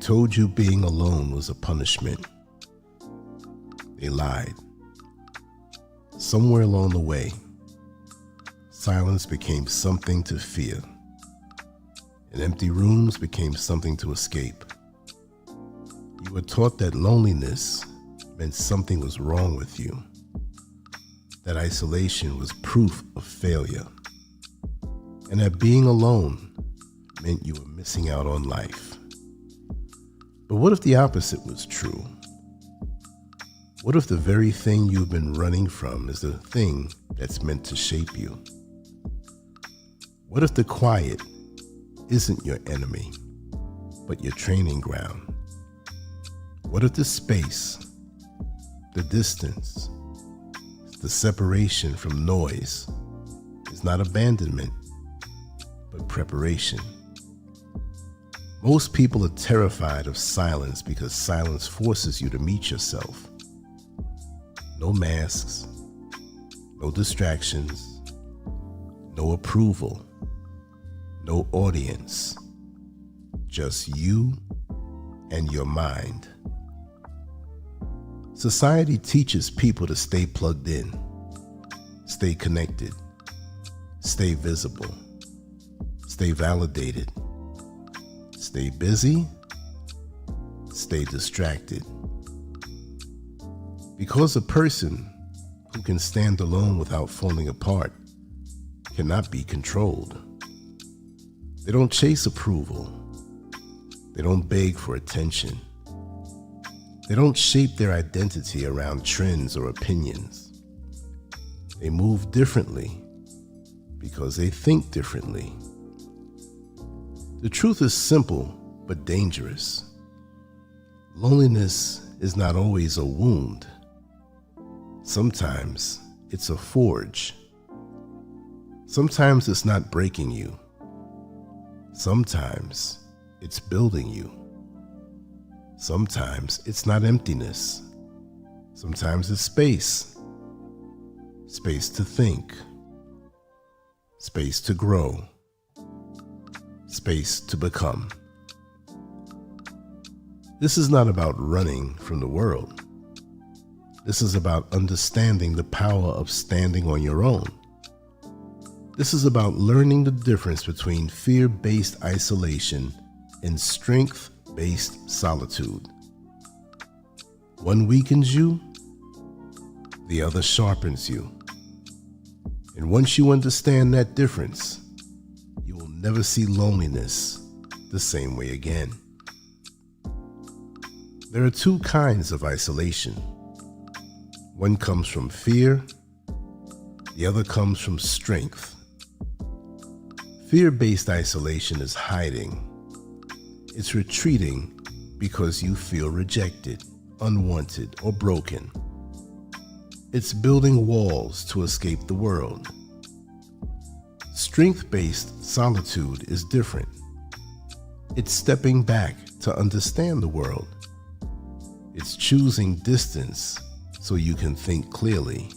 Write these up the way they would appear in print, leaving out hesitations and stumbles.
told you being alone was a punishment. They lied. Somewhere along the way, silence became something to fear, and empty rooms became something to escape. You were taught that loneliness meant something was wrong with you, that isolation was proof of failure, and that being alone meant you were missing out on life. But what if the opposite was true? What if the very thing you've been running from is the thing that's meant to shape you? What if the quiet isn't your enemy, but your training ground? What if the space, the distance, the separation from noise is not abandonment, but preparation? Most people are terrified of silence because silence forces you to meet yourself. No masks, no distractions, no approval, no audience, just you and your mind. Society teaches people to stay plugged in, stay connected, stay visible, stay validated, stay busy, stay distracted. Because a person who can stand alone without falling apart cannot be controlled. They don't chase approval. They don't beg for attention. They don't shape their identity around trends or opinions. They move differently because they think differently. The truth is simple but dangerous. Loneliness is not always a wound. Sometimes it's a forge. Sometimes it's not breaking you. Sometimes it's building you. Sometimes it's not emptiness. Sometimes it's space. Space to think. Space to grow. Space to become. This is not about running from the world. This is about understanding the power of standing on your own. This is about learning the difference between fear-based isolation and strength-based solitude. One weakens you, the other sharpens you. And once you understand that difference, you will never see loneliness the same way again. There are two kinds of isolation. One comes from fear, the other comes from strength. Fear-based isolation is hiding. It's retreating because you feel rejected, unwanted, or broken. It's building walls to escape the world. Strength-based solitude is different. It's stepping back to understand the world. It's choosing distance so you can think clearly.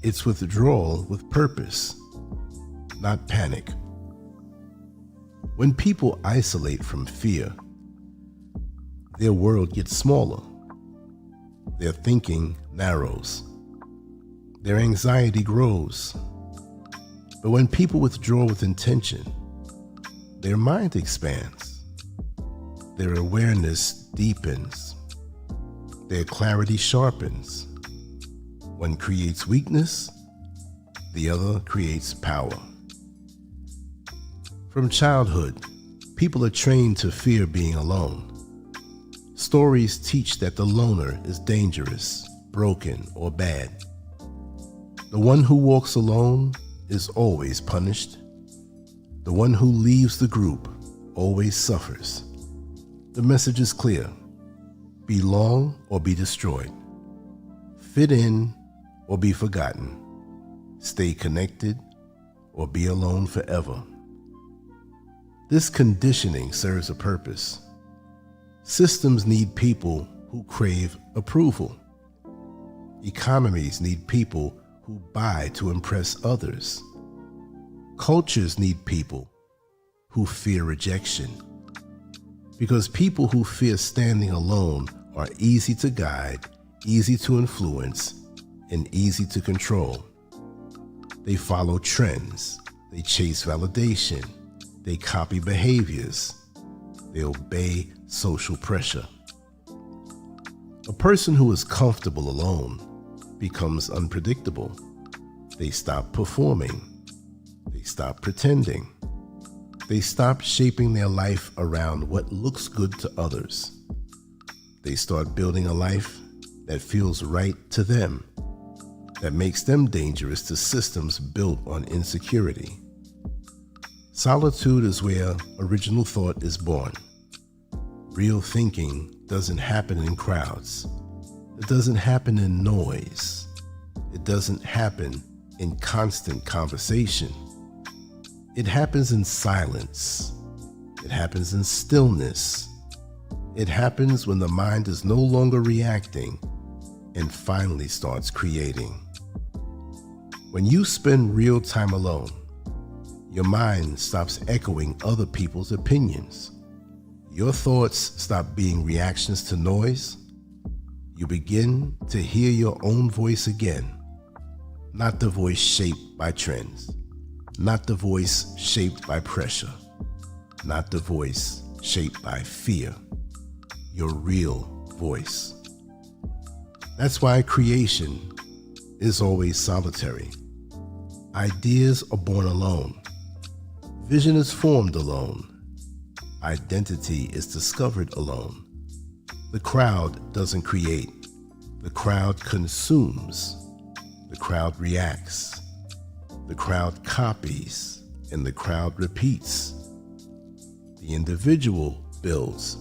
It's withdrawal with purpose, not panic. When people isolate from fear, their world gets smaller. Their thinking narrows. Their anxiety grows. But when people withdraw with intention, their mind expands. Their awareness deepens. Their clarity sharpens. One creates weakness, the other creates power. From childhood, people are trained to fear being alone. Stories teach that the loner is dangerous, broken, or bad. The one who walks alone is always punished. The one who leaves the group always suffers. The message is clear. Belong or be destroyed. Fit in or be forgotten. Stay connected or be alone forever. This conditioning serves a purpose. Systems need people who crave approval. Economies need people who buy to impress others. Cultures need people who fear rejection. Because people who fear standing alone are easy to guide, easy to influence, and easy to control. They follow trends, they chase validation, they copy behaviors, they obey social pressure. A person who is comfortable alone becomes unpredictable. They stop performing, they stop pretending, they stop shaping their life around what looks good to others. They start building a life that feels right to them, that makes them dangerous to systems built on insecurity. Solitude is where original thought is born. Real thinking doesn't happen in crowds. It doesn't happen in noise. It doesn't happen in constant conversation. It happens in silence. It happens in stillness. It happens when the mind is no longer reacting and finally starts creating. When you spend real time alone, your mind stops echoing other people's opinions. Your thoughts stop being reactions to noise. You begin to hear your own voice again, not the voice shaped by trends, not the voice shaped by pressure, not the voice shaped by fear, your real voice. That's why creation is always solitary. Ideas are born alone. Vision is formed alone. Identity is discovered alone. The crowd doesn't create. The crowd consumes. The crowd reacts. The crowd copies, and the crowd repeats. The individual builds.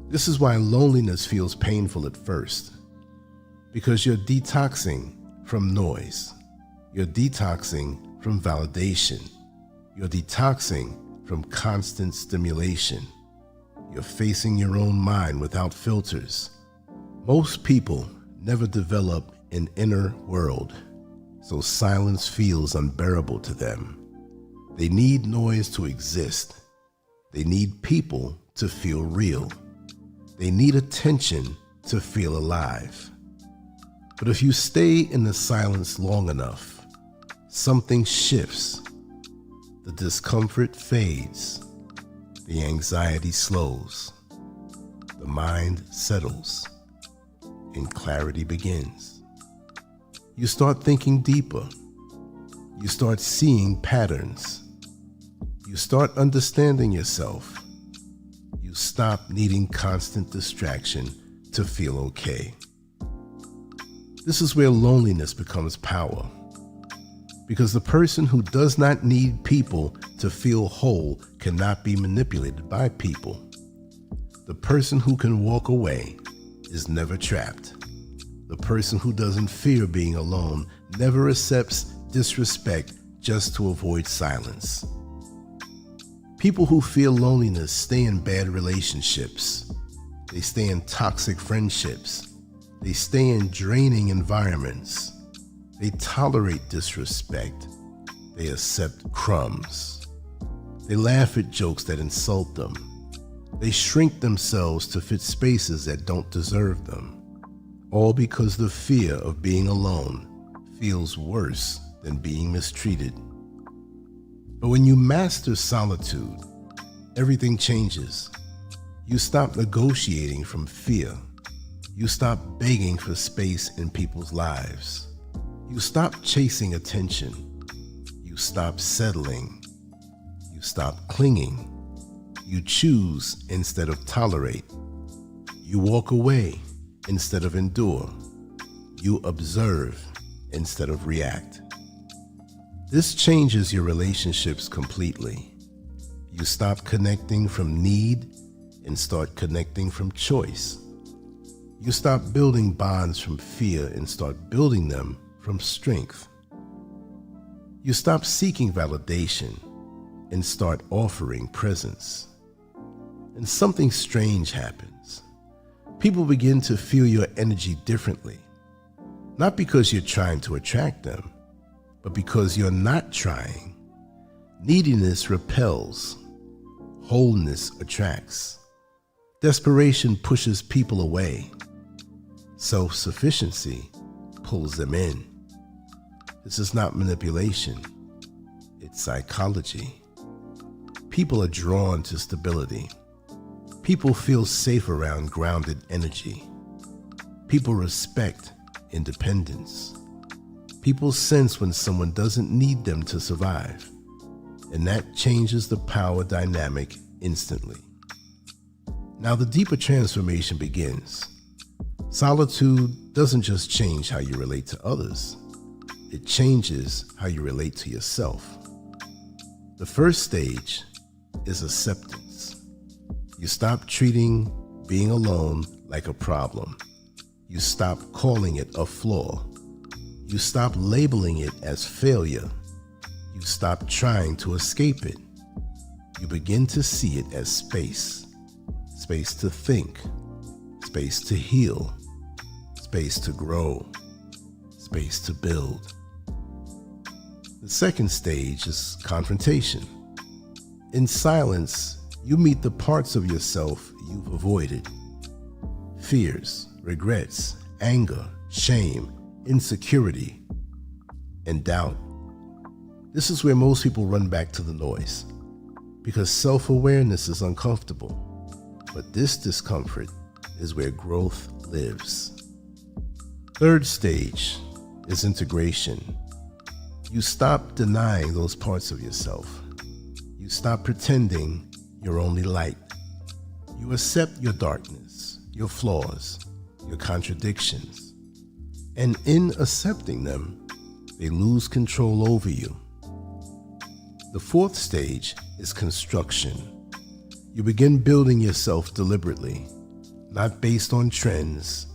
This is why loneliness feels painful at first, because you're detoxing from noise. You're detoxing from validation. You're detoxing from constant stimulation. You're facing your own mind without filters. Most people never develop an inner world, so silence feels unbearable to them. They need noise to exist. They need people to feel real. They need attention to feel alive. But if you stay in the silence long enough, something shifts. The discomfort fades. The anxiety slows. The mind settles. And clarity begins. You start thinking deeper. You start seeing patterns. You start understanding yourself. You stop needing constant distraction to feel okay. This is where loneliness becomes power. Because the person who does not need people to feel whole cannot be manipulated by people. The person who can walk away is never trapped. The person who doesn't fear being alone never accepts disrespect just to avoid silence. People who feel loneliness stay in bad relationships. They stay in toxic friendships. They stay in draining environments. They tolerate disrespect. They accept crumbs. They laugh at jokes that insult them. They shrink themselves to fit spaces that don't deserve them. All because the fear of being alone feels worse than being mistreated. But when you master solitude, everything changes. You stop negotiating from fear. You stop begging for space in people's lives. You stop chasing attention. You stop settling. You stop clinging. You choose instead of tolerate. You walk away instead of endure. You observe instead of react. This changes your relationships completely. You stop connecting from need and start connecting from choice. You stop building bonds from fear and start building them from strength. You stop seeking validation and start offering presence. And something strange happens. People begin to feel your energy differently, not because you're trying to attract them, but because you're not trying. Neediness repels. Wholeness attracts. Desperation pushes people away. Self-sufficiency pulls them in. This is not manipulation. It's psychology. People are drawn to stability. People feel safe around grounded energy. People respect independence. People sense when someone doesn't need them to survive, and that changes the power dynamic instantly. Now the deeper transformation begins. Solitude doesn't just change how you relate to others, it changes how you relate to yourself. The first stage is acceptance. You stop treating being alone like a problem. You stop calling it a flaw. You stop labeling it as failure. You stop trying to escape it. You begin to see it as space. Space to think. Space to heal. Space to grow. Space to build. The second stage is confrontation. In silence, you meet the parts of yourself you've avoided. Fears, regrets, anger, shame, insecurity, and doubt. This is where most people run back to the noise, because self-awareness is uncomfortable. But this discomfort is where growth lives. Third stage is integration. You stop denying those parts of yourself. You stop pretending you're only light. You accept your darkness, your flaws, your contradictions. And in accepting them, they lose control over you. The fourth stage is construction. You begin building yourself deliberately, not based on trends,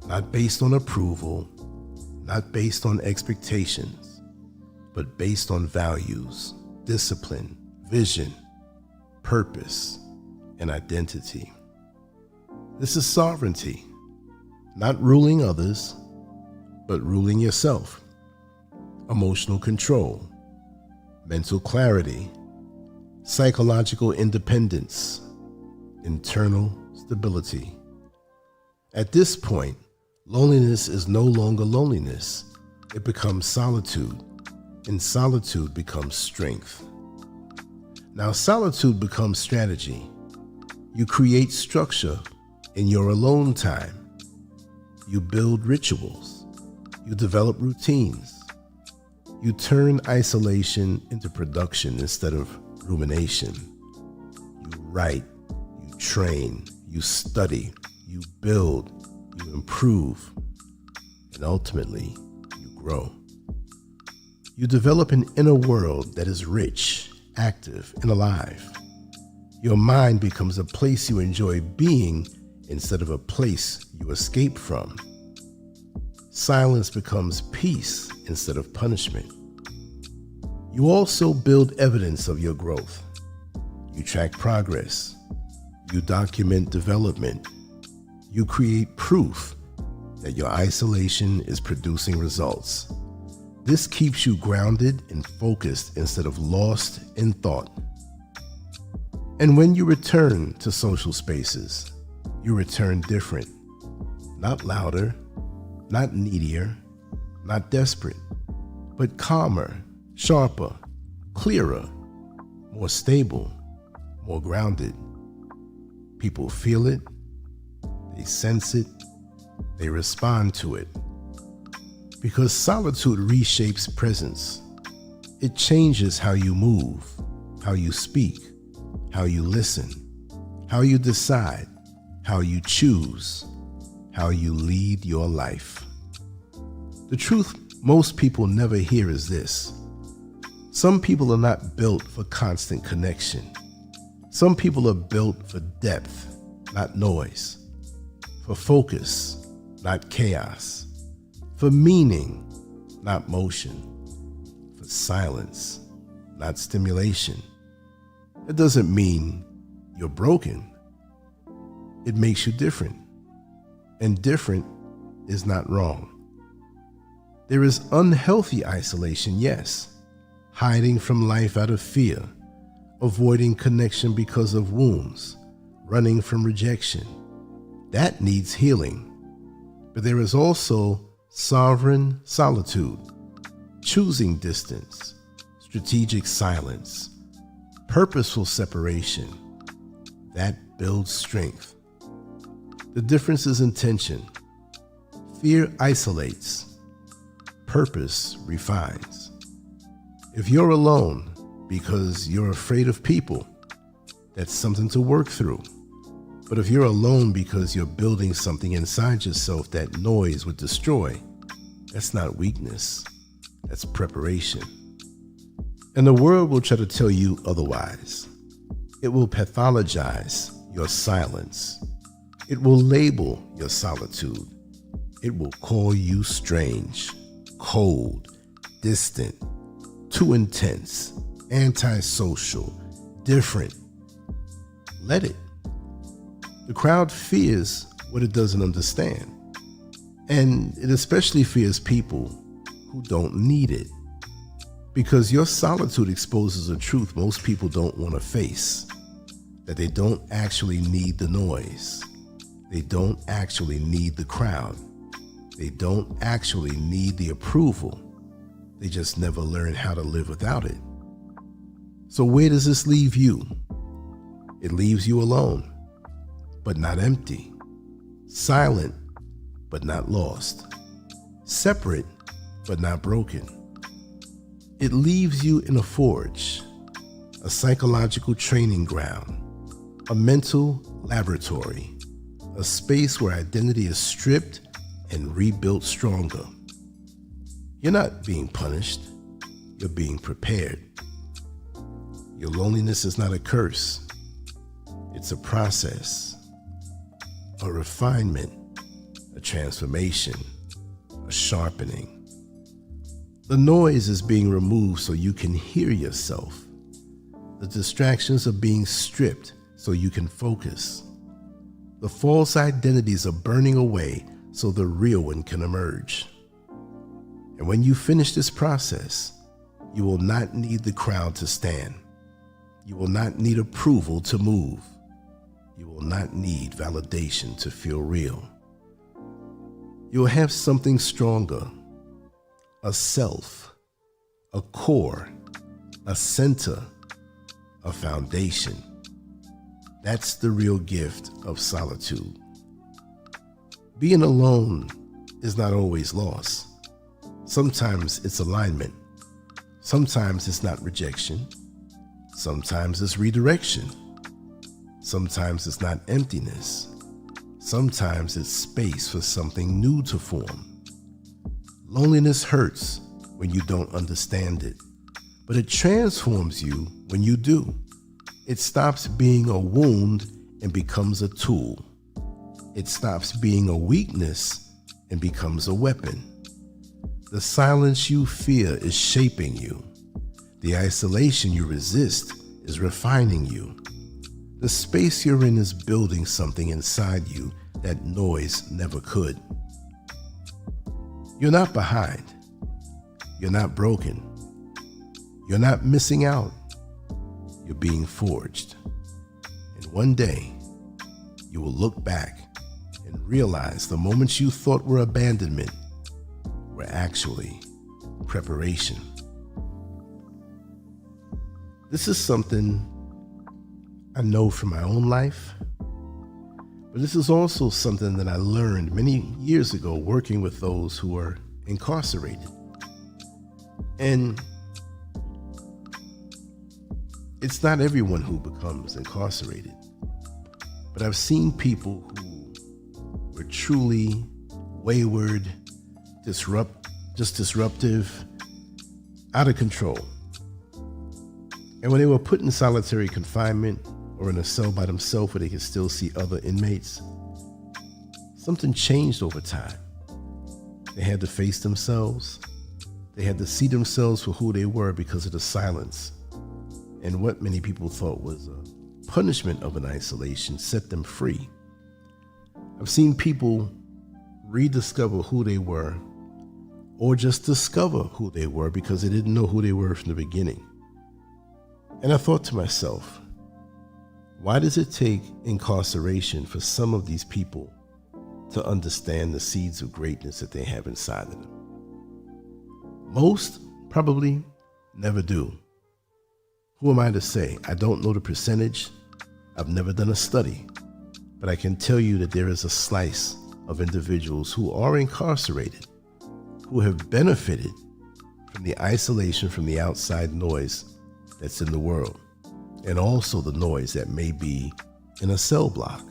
not based on approval, not based on expectations, but based on values, discipline, vision, purpose, and identity. This is sovereignty, not ruling others, but ruling yourself. Emotional control, mental clarity, psychological independence, internal stability. At this point, loneliness is no longer loneliness. It becomes solitude, and solitude becomes strength. Now, solitude becomes strategy. You create structure in your alone time. You build rituals. You develop routines. You turn isolation into production instead of rumination. You write, you train, you study, you build, you improve, and ultimately, you grow. You develop an inner world that is rich, active, and alive. Your mind becomes a place you enjoy being instead of a place you escape from. Silence becomes peace instead of punishment. You also build evidence of your growth. You track progress. You document development. You create proof that your isolation is producing results. This keeps you grounded and focused instead of lost in thought. And when you return to social spaces, you return different. Not louder, not needier, not desperate, but calmer, sharper, clearer, more stable, more grounded. People feel it, they sense it, they respond to it. Because solitude reshapes presence. It changes how you move, how you speak, how you listen, how you decide, how you choose, how you lead your life. The truth most people never hear is this. Some people are not built for constant connection. Some people are built for depth, not noise, for focus, not chaos, for meaning, not motion, for silence, not stimulation. It doesn't mean you're broken. It makes you different. And different is not wrong. There is unhealthy isolation, yes, hiding from life out of fear, avoiding connection because of wounds, running from rejection. That needs healing. But there is also sovereign solitude, choosing distance, strategic silence, purposeful separation. That builds strength. The difference is intention. Fear isolates. Purpose refines. If you're alone because you're afraid of people, that's something to work through. But if you're alone because you're building something inside yourself that noise would destroy, that's not weakness. That's preparation. And the world will try to tell you otherwise. It will pathologize your silence. It will label your solitude. It will call you strange, cold, distant, too intense, antisocial, different. Let it. The crowd fears what it doesn't understand. And it especially fears people who don't need it. Because your solitude exposes a truth most people don't want to face. That they don't actually need the noise. They don't actually need the crowd. They don't actually need the approval. They just never learned how to live without it. So where does this leave you? It leaves you alone, but not empty. Silent, but not lost. Separate, but not broken. It leaves you in a forge, a psychological training ground, a mental laboratory, a space where identity is stripped and rebuilt stronger. You're not being punished, you're being prepared. Your loneliness is not a curse, it's a process, a refinement, a transformation, a sharpening. The noise is being removed so you can hear yourself. The distractions are being stripped so you can focus. The false identities are burning away so the real one can emerge. And when you finish this process, you will not need the crowd to stand. You will not need approval to move. You will not need validation to feel real. You will have something stronger, a self, a core, a center, a foundation. That's the real gift of solitude. Being alone is not always loss. Sometimes it's alignment. Sometimes it's not rejection. Sometimes it's redirection. Sometimes it's not emptiness. Sometimes it's space for something new to form. Loneliness hurts when you don't understand it, but it transforms you when you do. It stops being a wound and becomes a tool. It stops being a weakness and becomes a weapon. The silence you fear is shaping you. The isolation you resist is refining you. The space you're in is building something inside you that noise never could. You're not behind. You're not broken. You're not missing out. You're being forged. And one day, you will look back and realize the moments you thought were abandonment were actually preparation. This is something I know from my own life, but this is also something that I learned many years ago working with those who are incarcerated. And it's not everyone who becomes incarcerated, but I've seen people who were truly wayward, disruptive, out of control. And when they were put in solitary confinement or in a cell by themselves where they could still see other inmates, something changed over time. They had to face themselves. They had to see themselves for who they were because of the silence. And what many people thought was a punishment of an isolation set them free. I've seen people rediscover who they were or just discover who they were because they didn't know who they were from the beginning. And I thought to myself, why does it take incarceration for some of these people to understand the seeds of greatness that they have inside of them? Most probably never do. Who am I to say? I don't know the percentage. I've never done a study. But I can tell you that there is a slice of individuals who are incarcerated, who have benefited from the isolation from the outside noise that's in the world, and also the noise that may be in a cell block.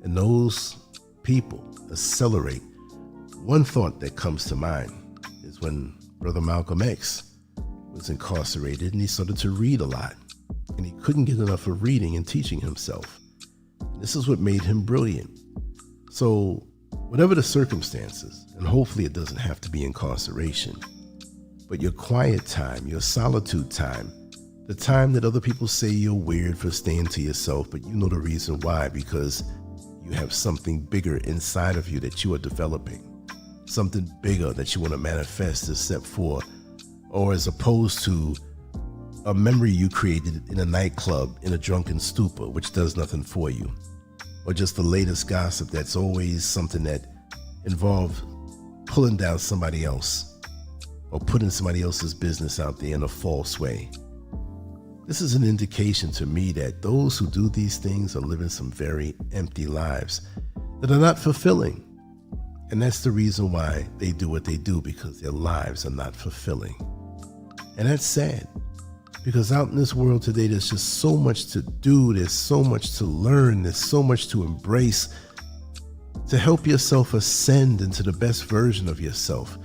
And those people accelerate. One thought that comes to mind is when Brother Malcolm X was incarcerated and he started to read a lot, and he couldn't get enough of reading and teaching himself. This is what made him brilliant. So whatever the circumstances, and hopefully it doesn't have to be incarceration, but your quiet time, your solitude time, the time that other people say you're weird for staying to yourself, but you know the reason why, because you have something bigger inside of you that you are developing, something bigger that you want to manifest as step four, or as opposed to a memory you created in a nightclub in a drunken stupor, which does nothing for you, or just the latest gossip that's always something that involves pulling down somebody else or putting somebody else's business out there in a false way. This is an indication to me that those who do these things are living some very empty lives that are not fulfilling. And that's the reason why they do what they do, because their lives are not fulfilling. And that's sad, because out in this world today, there's just so much to do. There's so much to learn. There's so much to embrace to help yourself ascend into the best version of yourself,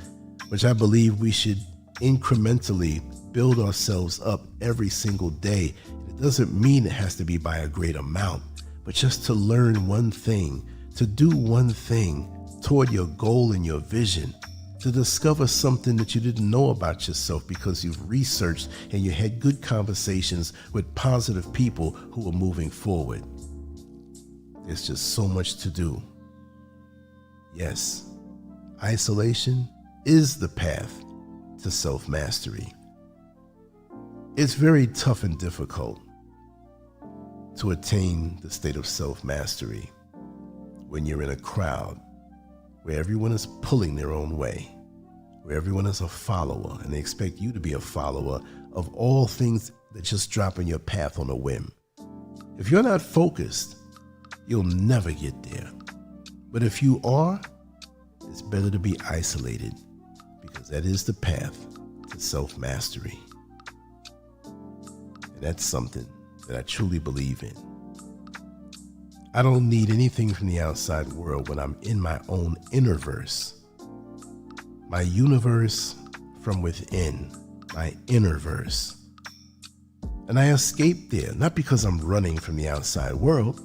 which I believe we should incrementally build ourselves up every single day. It doesn't mean it has to be by a great amount, but just to learn one thing, to do one thing toward your goal and your vision, to discover something that you didn't know about yourself because you've researched and you had good conversations with positive people who are moving forward. There's just so much to do. Yes, isolation is the path to self-mastery. It's very tough and difficult to attain the state of self-mastery when you're in a crowd where everyone is pulling their own way, where everyone is a follower and they expect you to be a follower of all things that just drop in your path on a whim. If you're not focused, you'll never get there. But if you are, it's better to be isolated, because that is the path to self-mastery. And that's something that I truly believe in. I don't need anything from the outside world when I'm in my own inner verse. My universe from within, my inner verse. And I escape there, not because I'm running from the outside world,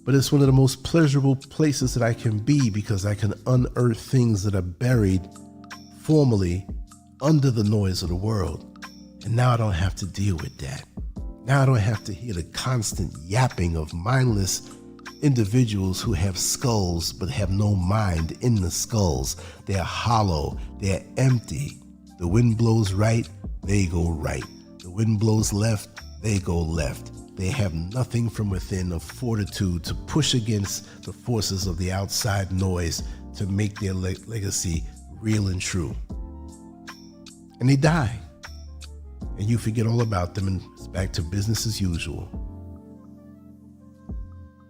but it's one of the most pleasurable places that I can be, because I can unearth things that are buried formerly under the noise of the world. And now I don't have to deal with that. Now I don't have to hear the constant yapping of mindless individuals who have skulls but have no mind in the skulls. They're hollow, they're empty. The wind blows right, they go right. The wind blows left, they go left. They have nothing from within of fortitude to push against the forces of the outside noise to make their legacy real and true. And they die. And you forget all about them, and it's back to business as usual.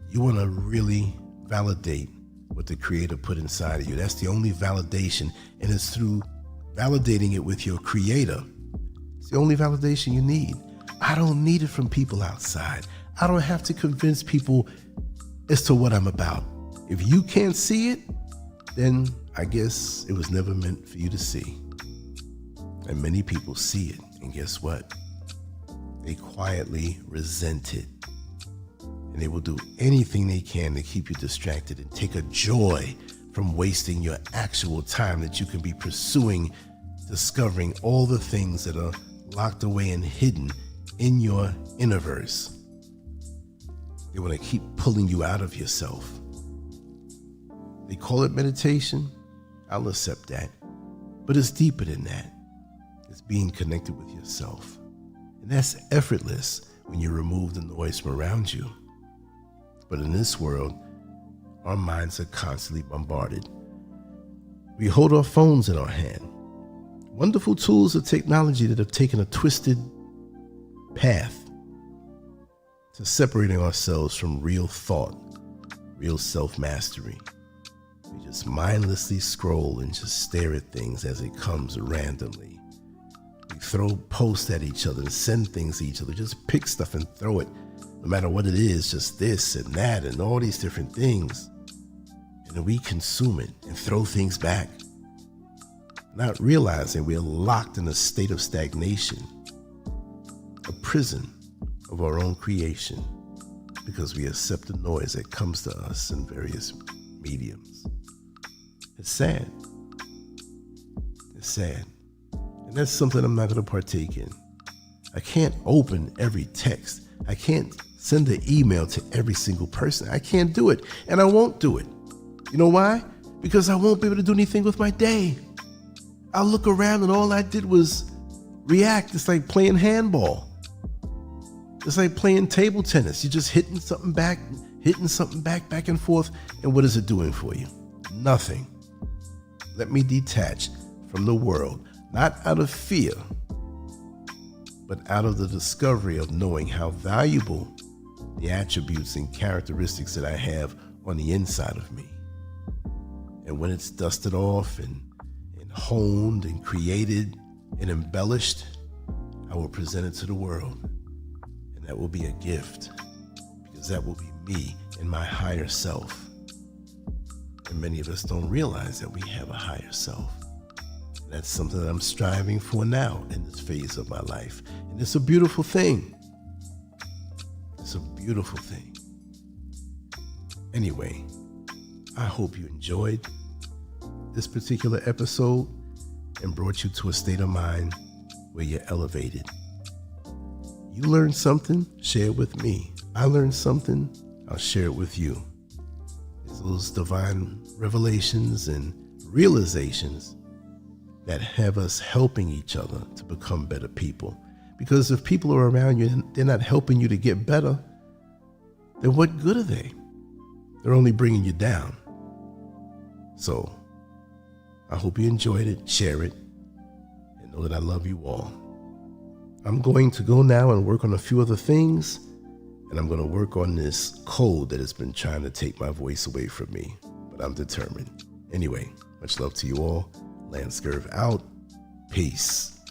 You want to really validate what the Creator put inside of you. That's the only validation, and it's through validating it with your Creator. It's the only validation you need. I don't need it from people outside. I don't have to convince people as to what I'm about. If you can't see it, then I guess it was never meant for you to see. And many people see it, and guess what? They quietly resent it. And they will do anything they can to keep you distracted and take a joy from wasting your actual time that you can be pursuing, discovering all the things that are locked away and hidden in your universe. They want to keep pulling you out of yourself. They call it meditation. I'll accept that. But it's deeper than that. It's being connected with yourself. And that's effortless when you remove the noise from around you. But in this world, our minds are constantly bombarded. We hold our phones in our hand. Wonderful tools of technology that have taken a twisted path to separating ourselves from real thought, real self-mastery. We just mindlessly scroll and just stare at things as it comes randomly. We throw posts at each other and send things to each other. Just pick stuff and throw it, no matter what it is, just this and that and all these different things. And then we consume it and throw things back, not realizing we are locked in a state of stagnation, a prison of our own creation, because we accept the noise that comes to us in various mediums. It's sad. It's sad. And that's something I'm not going to partake in. I can't open every text. I can't send an email to every single person. I can't do it, and I won't do it. You know why? Because I won't be able to do anything with my day. I'll look around and all I did was react. It's like playing handball. It's like playing table tennis. You're just hitting something back, back and forth. And what is it doing for you? Nothing. Let me detach from the world, not out of fear, but out of the discovery of knowing how valuable the attributes and characteristics that I have on the inside of me. And when it's dusted off and honed and created and embellished, I will present it to the world. And that will be a gift, because that will be me and my higher self. And many of us don't realize that we have a higher self. And that's something that I'm striving for now in this phase of my life. And it's a beautiful thing. It's a beautiful thing. Anyway, I hope you enjoyed this particular episode and brought you to a state of mind where you're elevated. You learned something, share it with me. I learned something, I'll share it with you. It's those divine revelations and realizations that have us helping each other to become better people. Because if people are around you and they're not helping you to get better, then what good are they? They're only bringing you down. So I hope you enjoyed it, share it, and know that I love you all. I'm going to go now and work on a few other things, and I'm going to work on this cold that has been trying to take my voice away from me, but I'm determined. Anyway, much love to you all. Scurv out. Peace.